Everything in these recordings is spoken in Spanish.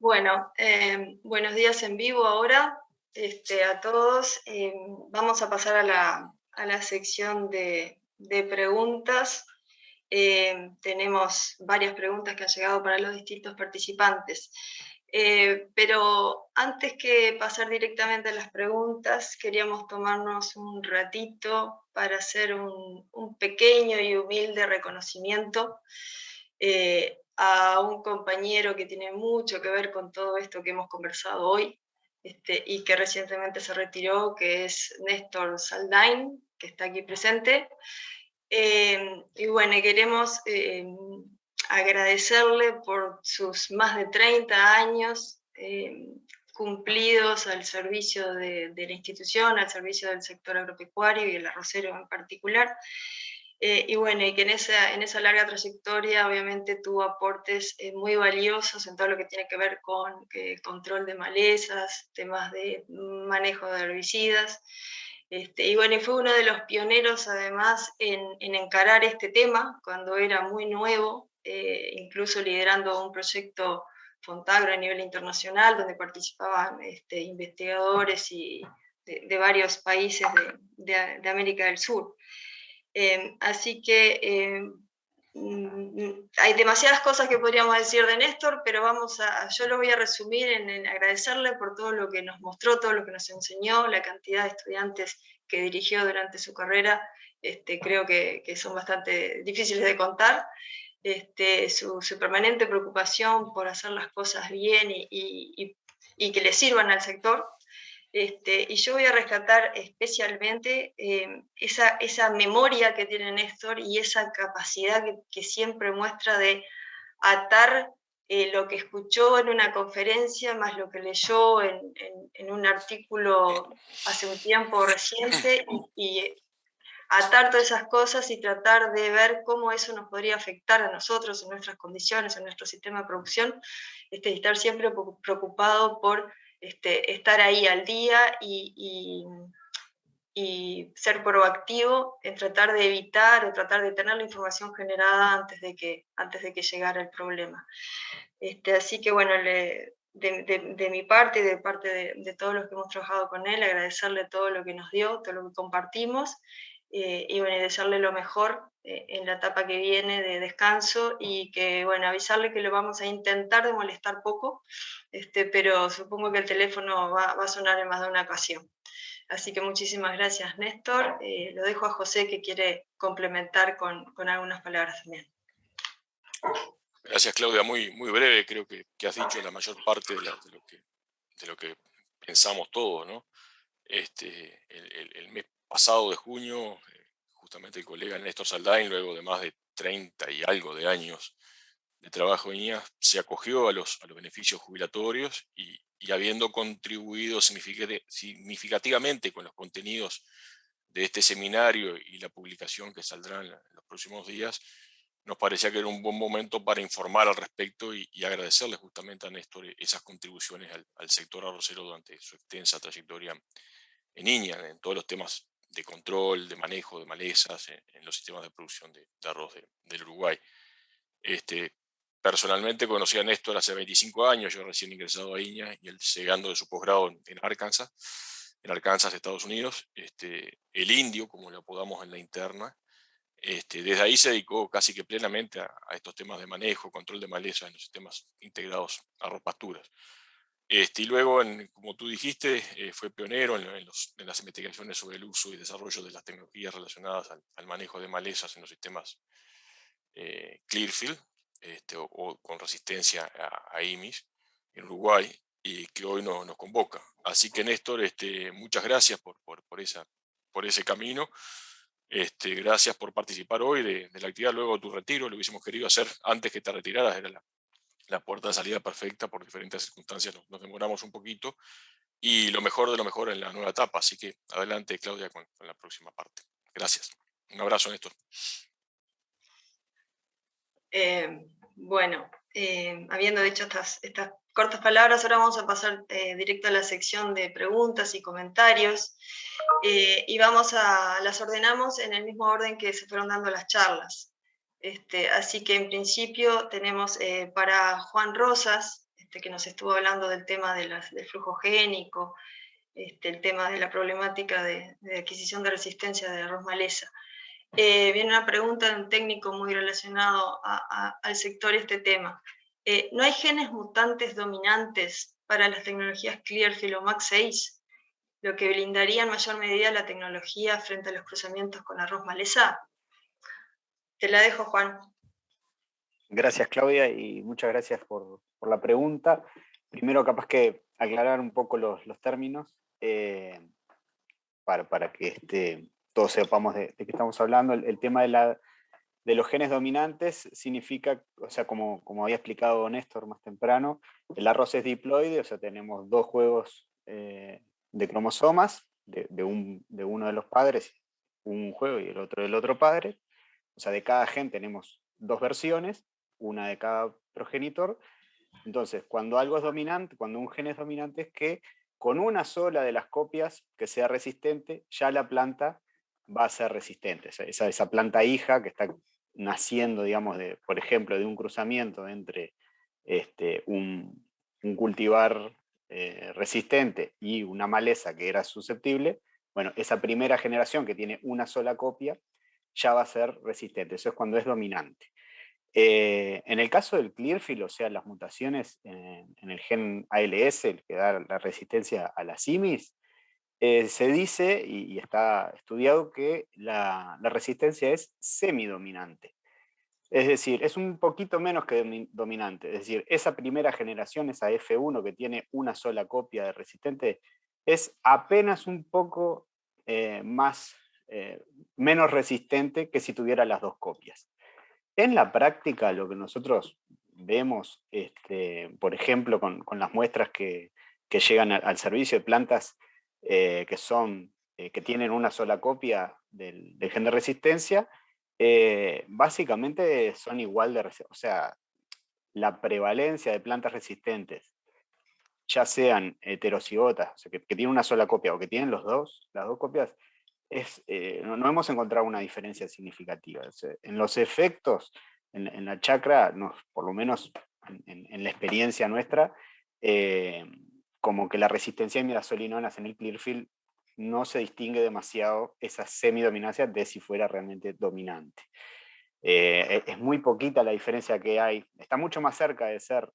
Bueno, buenos días en vivo ahora a todos. Vamos a pasar a la sección de preguntas. Tenemos varias preguntas que han llegado para los distintos participantes. Pero antes que pasar directamente a las preguntas, queríamos tomarnos un ratito para hacer un pequeño y humilde reconocimiento a un compañero que tiene mucho que ver con todo esto que hemos conversado hoy y que recientemente se retiró, que es Néstor Saldain, que está aquí presente. Y bueno, queremos agradecerle por sus más de 30 años cumplidos al servicio de la institución, al servicio del sector agropecuario y el arrocero en particular. Y bueno, y que en esa larga trayectoria obviamente tuvo aportes muy valiosos en todo lo que tiene que ver con control de malezas, temas de manejo de herbicidas. Y bueno, fue uno de los pioneros además en encarar este tema cuando era muy nuevo, incluso liderando un proyecto Fontagro a nivel internacional, donde participaban investigadores de varios países de América del Sur. Así que hay demasiadas cosas que podríamos decir de Néstor, pero yo lo voy a resumir en agradecerle por todo lo que nos mostró, todo lo que nos enseñó, la cantidad de estudiantes que dirigió durante su carrera, creo que son bastante difíciles de contar. Su permanente preocupación por hacer las cosas bien y que le sirvan al sector. Y yo voy a rescatar especialmente esa memoria que tiene Néstor y esa capacidad que siempre muestra de atar lo que escuchó en una conferencia más lo que leyó en un artículo hace un tiempo reciente y atar todas esas cosas y tratar de ver cómo eso nos podría afectar a nosotros, en nuestras condiciones, en nuestro sistema de producción, y estar siempre preocupado por estar ahí al día y ser proactivo en tratar de evitar o tratar de tener la información generada antes de que llegara el problema. Así que bueno, de mi parte y de parte de todos los que hemos trabajado con él, agradecerle todo lo que nos dio, todo lo que compartimos, y bueno, desearle lo mejor en la etapa que viene de descanso y que, bueno, avisarle que lo vamos a intentar de molestar poco, pero supongo que el teléfono va a sonar en más de una ocasión. Así que muchísimas gracias, Néstor. Lo dejo a José, que quiere complementar con algunas palabras también. Gracias, Claudia. Muy breve, creo que has dicho la mayor parte de lo que pensamos todos, ¿no? El mes pasado de junio, justamente el colega Néstor Saldain, luego de más de 30 y algo de años de trabajo en IA, se acogió a los beneficios jubilatorios y habiendo contribuido significativamente con los contenidos de este seminario y la publicación que saldrá en los próximos días, nos parecía que era un buen momento para informar al respecto y agradecerle justamente a Néstor esas contribuciones al sector arrocero durante su extensa trayectoria en INIA, en todos los temas de control, de manejo de malezas, en los sistemas de producción de arroz del Uruguay. Personalmente conocí a Néstor hace 25 años, yo recién ingresado a INIA y él llegando de su posgrado en Arkansas, Estados Unidos, el indio, como lo apodamos en la interna. Desde ahí se dedicó casi que plenamente a estos temas de manejo, control de malezas en los sistemas integrados arroz-pasturas. Y luego, como tú dijiste, fue pionero en las investigaciones sobre el uso y desarrollo de las tecnologías relacionadas al manejo de malezas en los sistemas Clearfield o con resistencia a IMIS en Uruguay, y que hoy nos convoca. Así que, Néstor, muchas gracias por ese camino. Gracias por participar hoy de la actividad luego de tu retiro. Lo hubiésemos querido hacer antes que te retiraras, era la puerta de salida perfecta. Por diferentes circunstancias nos demoramos un poquito, y lo mejor de lo mejor en la nueva etapa. Así que adelante, Claudia, con la próxima parte. Gracias. Un abrazo, Néstor. Bueno, habiendo dicho estas cortas palabras, ahora vamos a pasar directo a la sección de preguntas y comentarios, y las ordenamos en el mismo orden que se fueron dando las charlas. Así que en principio tenemos para Juan Rosas, que nos estuvo hablando del tema del flujo génico, el tema de la problemática de adquisición de resistencia de arroz maleza. Viene una pregunta de un técnico muy relacionado al sector y este tema. ¿No hay genes mutantes dominantes para las tecnologías Clearfield o MAX6, lo que blindaría en mayor medida la tecnología frente a los cruzamientos con arroz maleza? Te la dejo, Juan. Gracias, Claudia, y muchas gracias por la pregunta. Primero, capaz que aclarar un poco los términos para que todos sepamos de qué estamos hablando. El tema de los genes dominantes significa, o sea, como había explicado Néstor más temprano, el arroz es diploide, o sea, tenemos dos juegos de cromosomas de uno de los padres, un juego y el otro del otro padre. O sea, de cada gen tenemos dos versiones, una de cada progenitor. Entonces, cuando algo es dominante, cuando un gen es dominante, es que con una sola de las copias que sea resistente, ya la planta va a ser resistente. Esa planta hija que está naciendo, digamos, por ejemplo, de un cruzamiento entre un cultivar resistente y una maleza que era susceptible, bueno, esa primera generación que tiene una sola copia ya va a ser resistente. Eso es cuando es dominante. En el caso del Clearfield, o sea, las mutaciones en el gen ALS, el que da la resistencia a la simis, se dice, y está estudiado, que la resistencia es semidominante. Es decir, es un poquito menos que dominante. Es decir, esa primera generación, esa F1 que tiene una sola copia de resistente, es apenas un poco menos resistente que si tuviera las dos copias. En la práctica, lo que nosotros vemos, por ejemplo, con las muestras que llegan al servicio de plantas que tienen una sola copia del gen de resistencia, básicamente son igual de resistentes. O sea, la prevalencia de plantas resistentes, ya sean heterocigotas, o sea, que tienen una sola copia o que tienen las dos copias, no hemos encontrado una diferencia significativa. O sea, en los efectos, en la chacra, por lo menos en la experiencia nuestra, como que la resistencia de imidazolinonas en el Clearfield no se distingue demasiado esa semidominancia de si fuera realmente dominante. Es muy poquita la diferencia que hay. Está mucho más cerca de ser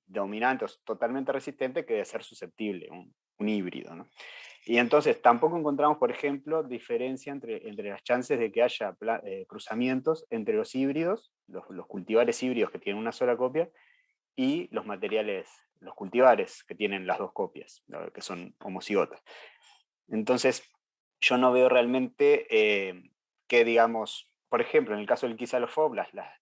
dominante o totalmente resistente que de ser susceptible, un híbrido, ¿no? Y entonces tampoco encontramos, por ejemplo, diferencia entre las chances de que haya cruzamientos entre los híbridos, los cultivares híbridos que tienen una sola copia, y los cultivares que tienen las dos copias, que son homocigotas. Entonces, yo no veo realmente que, digamos, por ejemplo, en el caso del Quisalofop,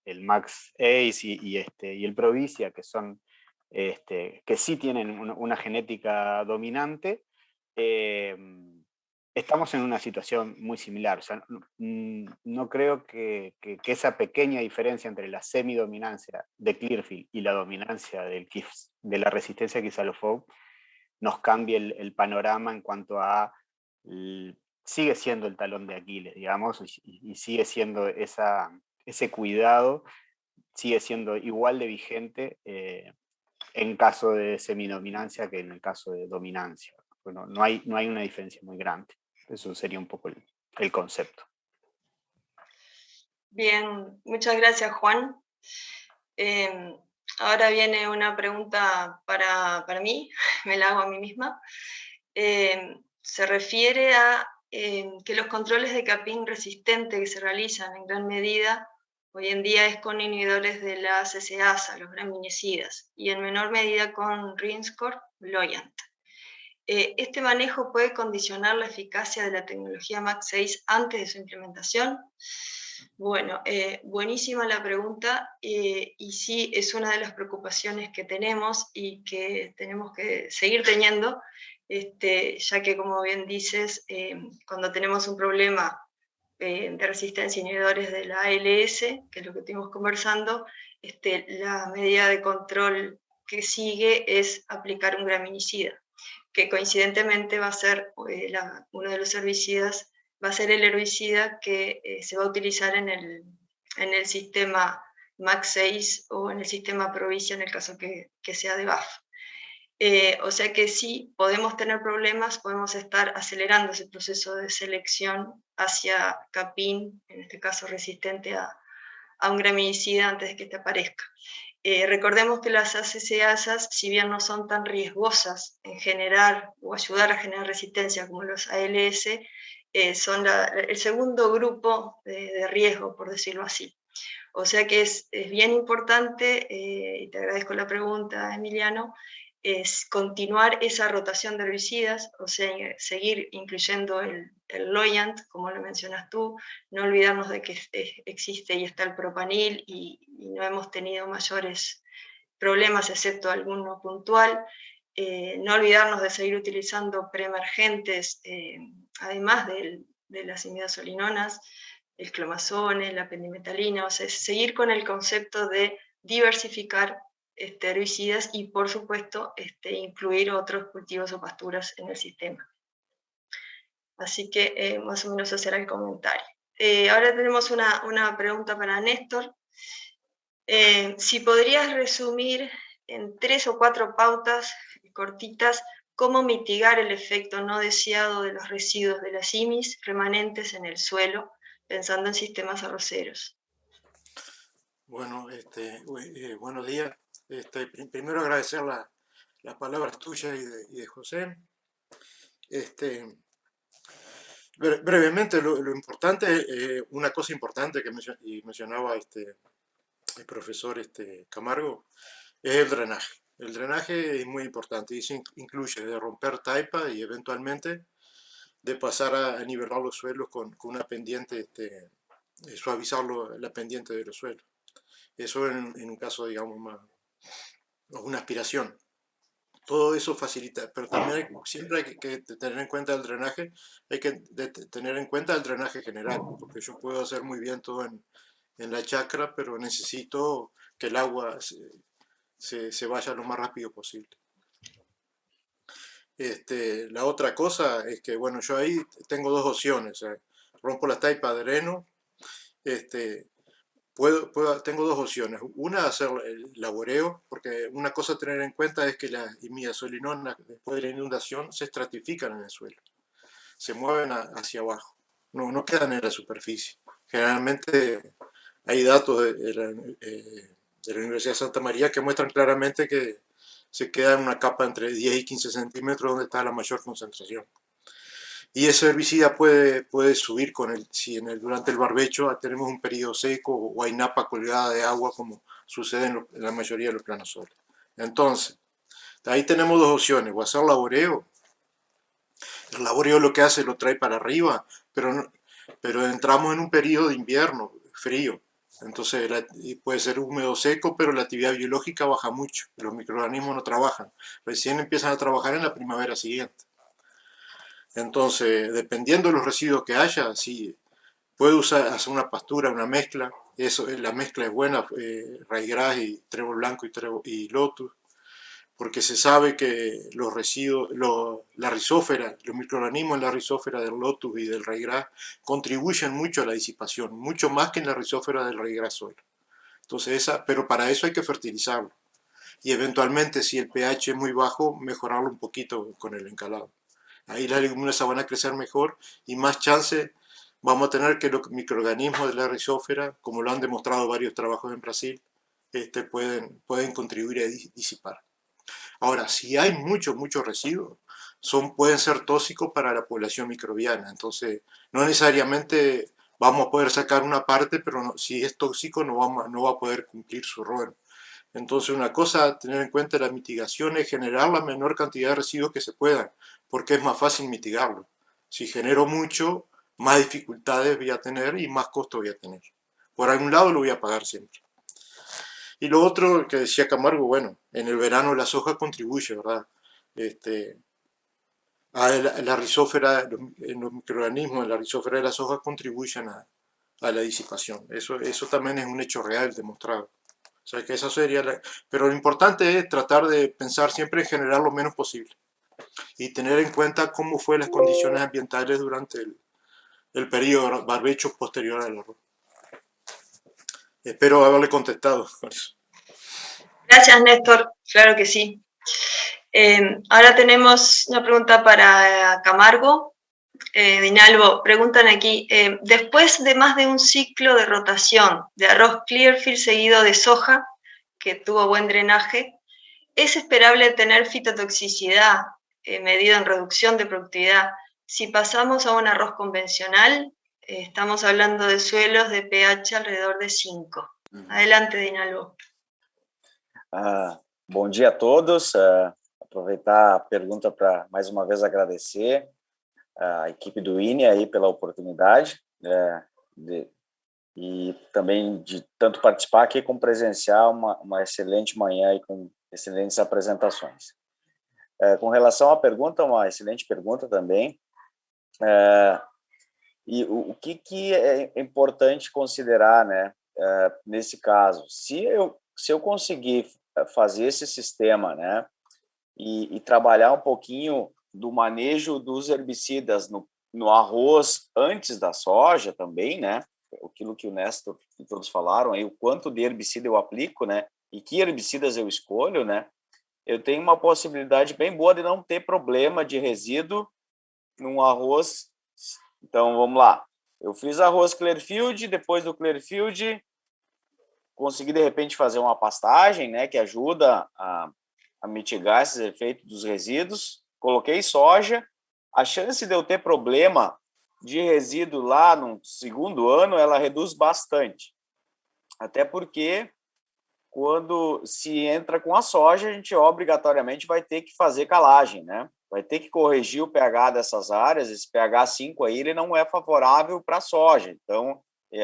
el Max Ace y el Provicia, que son que sí tienen una genética dominante, estamos en una situación muy similar. O sea, no creo que esa pequeña diferencia entre la semidominancia de Clearfield y la dominancia de la resistencia a Quisalofop nos cambie el panorama en cuanto a... sigue siendo el talón de Aquiles, digamos, y sigue siendo ese cuidado, sigue siendo igual de vigente en caso de semidominancia que en el caso de dominancia. Bueno, no hay una diferencia muy grande. Eso sería un poco el concepto. Bien, muchas gracias, Juan. Ahora viene una pregunta para mí, me la hago a mí misma. Se refiere a que los controles de capín resistente que se realizan en gran medida hoy en día es con inhibidores de la CCasa, los graminicidas, y en menor medida con Rinskor, Loyant. ¿Este manejo puede condicionar la eficacia de la tecnología MAX6 antes de su implementación? Bueno, buenísima la pregunta y sí es una de las preocupaciones que tenemos y que tenemos que seguir teniendo, ya que como bien dices, cuando tenemos un problema de resistencia a inhibidores de la ALS, que es lo que estuvimos conversando, la medida de control que sigue es aplicar un graminicida, que coincidentemente va a ser uno de los herbicidas, va a ser el herbicida que se va a utilizar en el sistema MAX 6 o en el sistema Provincia en el caso que sea de BAF. O sea que sí, podemos tener problemas, podemos estar acelerando ese proceso de selección hacia capín, en este caso resistente a un graminicida antes de que te aparezca. Recordemos que las ACCasas, si bien no son tan riesgosas en generar o ayudar a generar resistencia como los ALS, son el segundo grupo de riesgo, por decirlo así. O sea que es bien importante, y te agradezco la pregunta, Emiliano, es continuar esa rotación de herbicidas, o sea, seguir incluyendo el Loyant, como lo mencionas tú, no olvidarnos de que existe y está el propanil y no hemos tenido mayores problemas, excepto alguno puntual. No olvidarnos de seguir utilizando preemergentes, además de las imidazolinonas, el clomazone, la pendimetalina, o sea, seguir con el concepto de diversificar herbicidas y, por supuesto, incluir otros cultivos o pasturas en el sistema. Así que más o menos ese será el comentario. Ahora tenemos una pregunta para Néstor. Si podrías resumir en 3 o 4 pautas cortitas cómo mitigar el efecto no deseado de los residuos de las IMIs remanentes en el suelo, pensando en sistemas arroceros. Bueno, buenos días. Primero agradecer las palabras tuyas y de José. Brevemente, lo importante, una cosa importante que mencionaba el profesor Camargo, es el drenaje. El drenaje es muy importante y se incluye de romper taipa y eventualmente de pasar a nivelar los suelos con una pendiente, suavizar la pendiente de los suelos. Eso en un caso, digamos, más, una aspiración. Todo eso facilita, pero también siempre hay que tener en cuenta el drenaje, hay que tener en cuenta el drenaje general, porque yo puedo hacer muy bien todo en la chacra, pero necesito que el agua se vaya lo más rápido posible. La otra cosa es que, bueno, yo ahí tengo dos opciones, rompo la taipa, dreno, tengo dos opciones. Una, hacer el laboreo, porque una cosa a tener en cuenta es que las imidazolinonas, después de la inundación, se estratifican en el suelo, se mueven hacia abajo, no quedan en la superficie. Generalmente hay datos de la Universidad de Santa María que muestran claramente que se queda en una capa entre 10 y 15 centímetros donde está la mayor concentración. Y ese herbicida puede subir si durante el barbecho tenemos un periodo seco o hay napa colgada de agua como sucede en la mayoría de los planosoles. Entonces, ahí tenemos dos opciones, o hacer laboreo. El laboreo lo que hace lo trae para arriba, pero entramos en un periodo de invierno frío. Entonces puede ser húmedo o seco, pero la actividad biológica baja mucho. Los microorganismos no trabajan. Recién empiezan a trabajar en la primavera siguiente. Entonces, dependiendo de los residuos que haya, sí, puede hacer una pastura, una mezcla. La mezcla es buena, raigras y trébol blanco y lotus, porque se sabe que los residuos, la rizósfera, los microorganismos en la rizósfera del lotus y del raigras contribuyen mucho a la disipación, mucho más que en la rizósfera del raigras solo. Entonces, pero para eso hay que fertilizarlo. Y eventualmente, si el pH es muy bajo, mejorarlo un poquito con el encalado. Ahí las leguminosas van a crecer mejor y más chance vamos a tener que los microorganismos de la rizósfera, como lo han demostrado varios trabajos en Brasil, pueden contribuir a disipar. Ahora, si hay muchos residuos, pueden ser tóxicos para la población microbiana. Entonces, no necesariamente vamos a poder sacar una parte, pero si es tóxico no va a poder cumplir su rol. Entonces, una cosa a tener en cuenta de la mitigación es generar la menor cantidad de residuos que se puedan, porque es más fácil mitigarlo. Si genero mucho, más dificultades voy a tener y más costo voy a tener. Por algún lado lo voy a pagar siempre. Y lo otro que decía Camargo, bueno, en el verano la soja contribuye, ¿verdad? A la rizósfera, los microorganismos de la rizósfera de la soja contribuyen a la disipación. Eso también es un hecho real demostrado. O sea que esa sería pero lo importante es tratar de pensar siempre en generar lo menos posible y tener en cuenta cómo fue las condiciones ambientales durante el periodo barbecho posterior al arroz. Espero haberle contestado con eso. Gracias, Néstor. Claro que sí. Ahora tenemos una pregunta para Camargo. Dinalvo, preguntan aquí, después de más de un ciclo de rotación de arroz Clearfield seguido de soja, que tuvo buen drenaje, ¿es esperable tener fitotoxicidad medido en reducción de productividad si pasamos a un arroz convencional? Estamos hablando de suelos de pH alrededor de 5. Adelante, Dinalvo. Bom dia a todos. Aproveitar a pergunta para, mais uma vez, agradecer a equipe do INE aí pela oportunidade e também de tanto participar aqui como presenciar uma excelente manhã e com excelentes apresentações. Com relação à pergunta, uma excelente pergunta também. E o que é importante considerar, né, nesse caso? Se eu conseguir fazer esse sistema, né, e trabalhar um pouquinho do manejo dos herbicidas no arroz antes da soja também, né, aquilo que o Néstor e todos falaram aí, o quanto de herbicida eu aplico, né, e que herbicidas eu escolho, né, eu tenho uma possibilidade bem boa de não ter problema de resíduo num arroz. Então, vamos lá. Eu fiz arroz Clearfield, depois do Clearfield, consegui, de repente, fazer uma pastagem, né, que ajuda a mitigar esses efeitos dos resíduos. Coloquei soja. A chance de eu ter problema de resíduo lá no segundo ano, ela reduz bastante. Até porque, quando se entra com a soja, a gente obrigatoriamente vai ter que fazer calagem, né? Vai ter que corrigir o pH dessas áreas. Esse pH 5 aí, ele não é favorável para a soja. Então,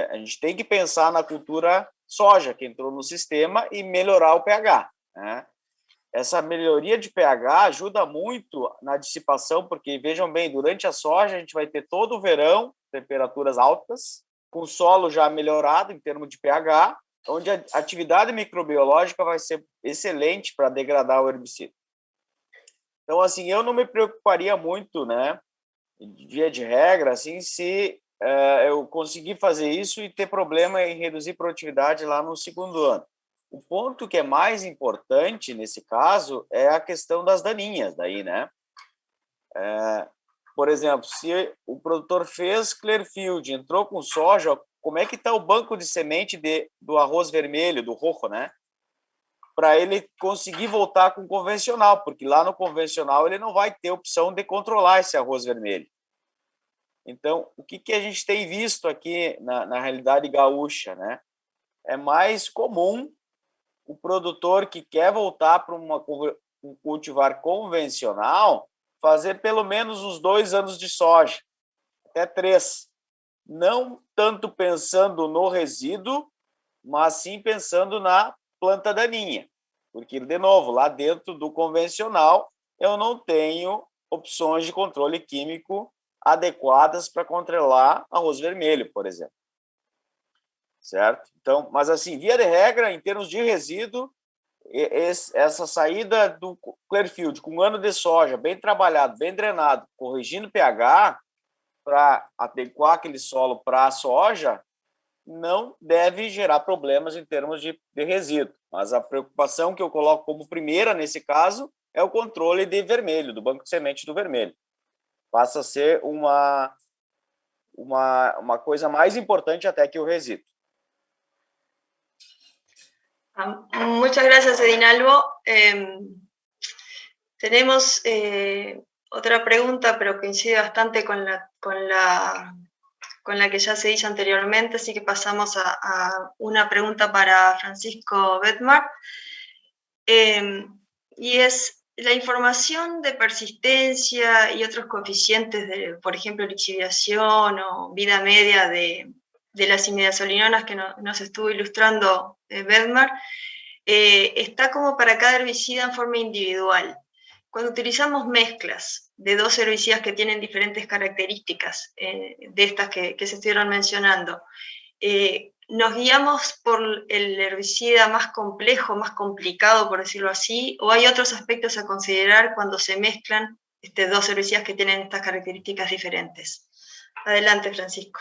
a gente tem que pensar na cultura soja que entrou no sistema e melhorar o pH, né? Essa melhoria de pH ajuda muito na dissipação, porque, vejam bem, durante a soja a gente vai ter todo o verão temperaturas altas, com o solo já melhorado em termos de pH, onde a atividade microbiológica vai ser excelente para degradar o herbicida. Então, assim, eu não me preocuparia muito, né, via de regra, assim, se eu conseguir fazer isso e ter problema em reduzir produtividade lá no segundo ano. O ponto que é mais importante nesse caso é a questão das daninhas, daí, né? Por exemplo, se o produtor fez Clearfield, entrou com soja, como é que está o banco de semente do arroz vermelho, do rojo, né? Para ele conseguir voltar com o convencional, porque lá no convencional ele não vai ter opção de controlar esse arroz vermelho. Então, o que a gente tem visto aqui na realidade gaúcha, né? É mais comum o produtor que quer voltar para um cultivar convencional fazer pelo menos os 2 anos de soja, até 3. Não tanto pensando no resíduo, mas sim pensando na planta daninha. Porque, de novo, lá dentro do convencional, eu não tenho opções de controle químico adequadas para controlar arroz vermelho, por exemplo. Certo? Então, mas assim, via de regra, em termos de resíduo, essa saída do Clearfield com um ano de soja bem trabalhado, bem drenado, corrigindo pH para adequar aquele solo para a soja, não deve gerar problemas em termos de resíduo. Mas a preocupação que eu coloco como primeira nesse caso é o controle de vermelho, do banco de semente do vermelho. Passa a ser uma coisa mais importante até que o resíduo. Muchas gracias, Edinalvo. Tenemos otra pregunta, pero coincide bastante con la que ya se hizo anteriormente, así que pasamos a una pregunta para Francisco Bedmark. Y es la información de persistencia y otros coeficientes de, por ejemplo, lixiviación o vida media de las imidazolinonas que nos estuvo ilustrando Bedmark, está como para cada herbicida en forma individual. Cuando utilizamos mezclas de 2 herbicidas que tienen diferentes características, de estas que se estuvieron mencionando, ¿nos guiamos por el herbicida más complejo, más complicado, por decirlo así, o hay otros aspectos a considerar cuando se mezclan 2 herbicidas que tienen estas características diferentes? Adelante, Francisco.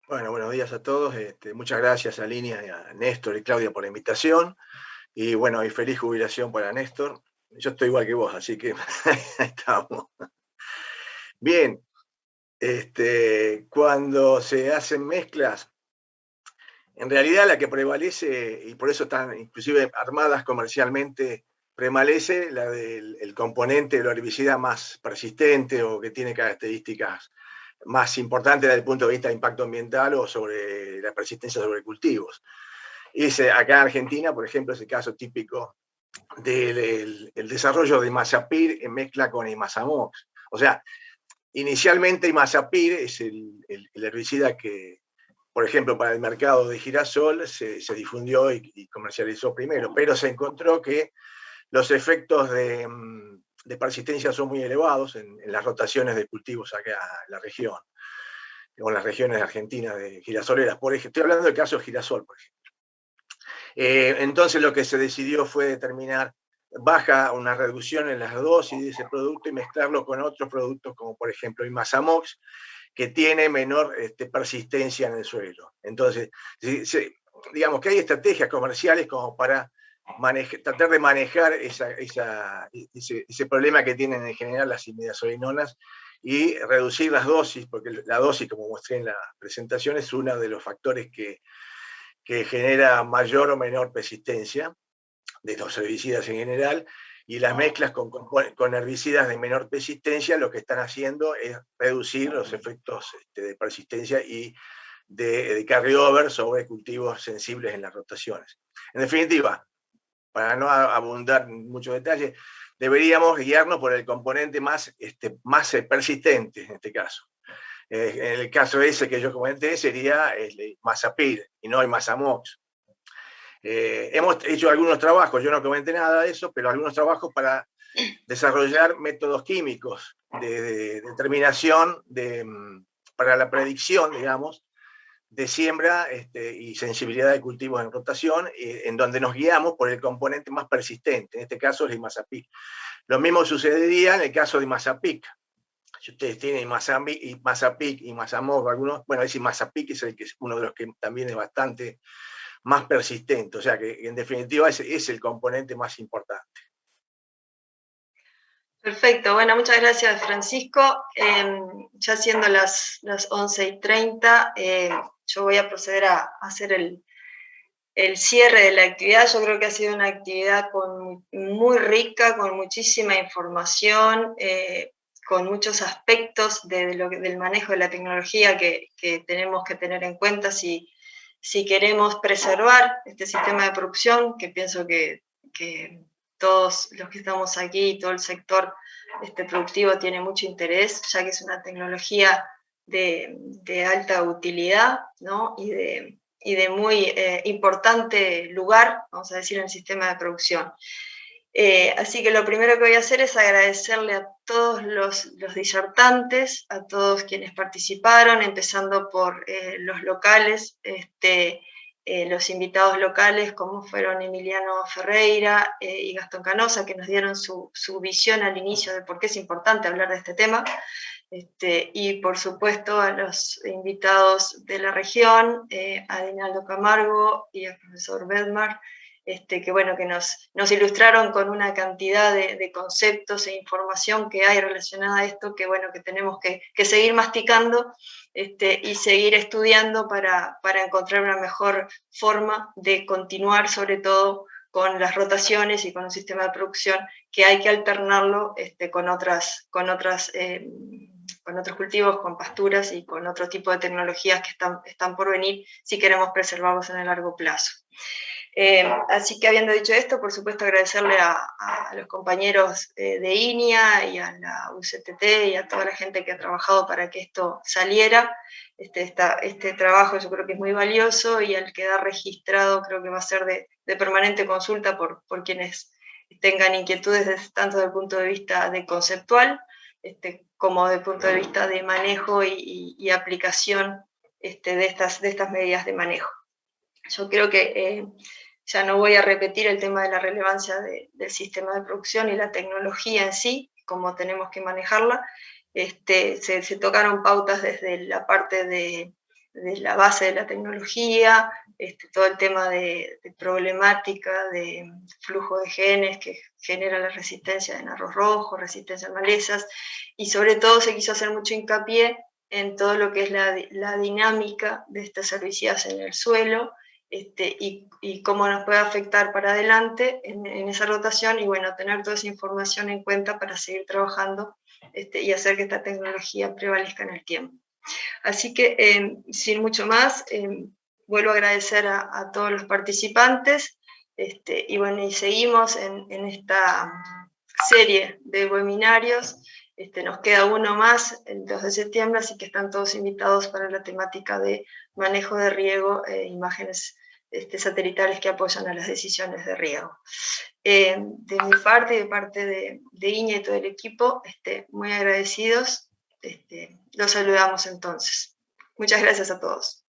Bueno, buenos días a todos. Muchas gracias a Línea y a Néstor y Claudia por la invitación. Y bueno, y feliz jubilación para Néstor. Yo estoy igual que vos, así que ahí estamos. Bien, cuando se hacen mezclas, en realidad la que prevalece, y por eso están inclusive armadas comercialmente, prevalece la del componente de la herbicida más persistente o que tiene características más importantes desde el punto de vista de impacto ambiental o sobre la persistencia sobre cultivos. Y acá en Argentina, por ejemplo, es el caso típico del desarrollo de Imazapyr en mezcla con Imazamox. O sea, inicialmente Imazapyr es el herbicida que, por ejemplo, para el mercado de girasol se difundió y comercializó primero, pero se encontró que los efectos de persistencia son muy elevados en las rotaciones de cultivos acá en la región, o en las regiones de Argentina de girasoleras. Por ejemplo, estoy hablando del caso de girasol, por ejemplo. Entonces lo que se decidió fue determinar una reducción en las dosis de ese producto y mezclarlo con otros productos como por ejemplo Imazamox, que tiene menor persistencia en el suelo. Entonces, digamos que hay estrategias comerciales como para tratar de manejar ese problema que tienen en general las imidazolinonas y reducir las dosis, porque la dosis, como mostré en la presentación, es uno de los factores que genera mayor o menor persistencia de los herbicidas en general, y las mezclas con herbicidas de menor persistencia lo que están haciendo es reducir los efectos de persistencia y de carryover sobre cultivos sensibles en las rotaciones. En definitiva, para no abundar en muchos detalles, deberíamos guiarnos por el componente más persistente en este caso. En el caso ese que yo comenté sería el Imazapyr y no el Imazamox. Hemos hecho algunos trabajos, yo no comenté nada de eso, pero algunos trabajos para desarrollar métodos químicos de determinación para la predicción, digamos, de siembra y sensibilidad de cultivos en rotación, en donde nos guiamos por el componente más persistente, en este caso es el Imazapyr. Lo mismo sucedería en el caso de Imazapyr. Si ustedes tienen Imazapyr y Imazamox, algunos, bueno, ese Imazapyr es uno de los que también es bastante más persistente, o sea que en definitiva es el componente más importante. Perfecto, bueno, muchas gracias Francisco. Ya siendo las 11:30, yo voy a proceder a hacer el cierre de la actividad. Yo creo que ha sido una actividad muy rica, con muchísima información, con muchos aspectos del manejo de la tecnología que tenemos que tener en cuenta si queremos preservar este sistema de producción, que pienso que todos los que estamos aquí, todo el sector productivo tiene mucho interés, ya que es una tecnología de alta utilidad, ¿no? y de muy importante lugar, vamos a decir, en el sistema de producción. Así que lo primero que voy a hacer es agradecerle a todos los disertantes, a todos quienes participaron, empezando por los locales, los invitados locales, como fueron Emiliano Ferreira y Gastón Canosa, que nos dieron su visión al inicio de por qué es importante hablar de este tema. Y por supuesto a los invitados de la región, a Dinaldo Camargo y al profesor Bedmar, que bueno, que nos ilustraron con una cantidad de conceptos e información que hay relacionada a esto, que bueno, que tenemos que seguir masticando y seguir estudiando para encontrar una mejor forma de continuar, sobre todo con las rotaciones y con un sistema de producción que hay que alternarlo con otros cultivos, con pasturas y con otro tipo de tecnologías que están por venir si queremos preservarlos en el largo plazo. Así que habiendo dicho esto, por supuesto agradecerle a los compañeros de INIA y a la UCTT y a toda la gente que ha trabajado para que esto saliera. Este trabajo yo creo que es muy valioso y al quedar registrado creo que va a ser de permanente consulta por quienes tengan inquietudes tanto desde el punto de vista de conceptual como desde el punto de vista de manejo y aplicación de estas medidas de manejo. Yo creo que ya no voy a repetir el tema de la relevancia del sistema de producción y la tecnología en sí, cómo tenemos que manejarla. Se tocaron pautas desde la parte de la base de la tecnología, todo el tema de problemática, de flujo de genes que genera la resistencia en arroz rojo, resistencia a malezas, y sobre todo se quiso hacer mucho hincapié en todo lo que es la dinámica de estas herbicidas en el suelo, y cómo nos puede afectar para adelante en esa rotación, y bueno, tener toda esa información en cuenta para seguir trabajando y hacer que esta tecnología prevalezca en el tiempo. Así que, sin mucho más, vuelvo a agradecer a todos los participantes, y bueno, y seguimos en esta serie de webinarios. Nos queda uno más el 2 de septiembre, así que están todos invitados para la temática de manejo de riego, imágenes satelitales que apoyan a las decisiones de riego. De mi parte y de parte de Iña y todo el equipo, muy agradecidos. Los saludamos entonces. Muchas gracias a todos.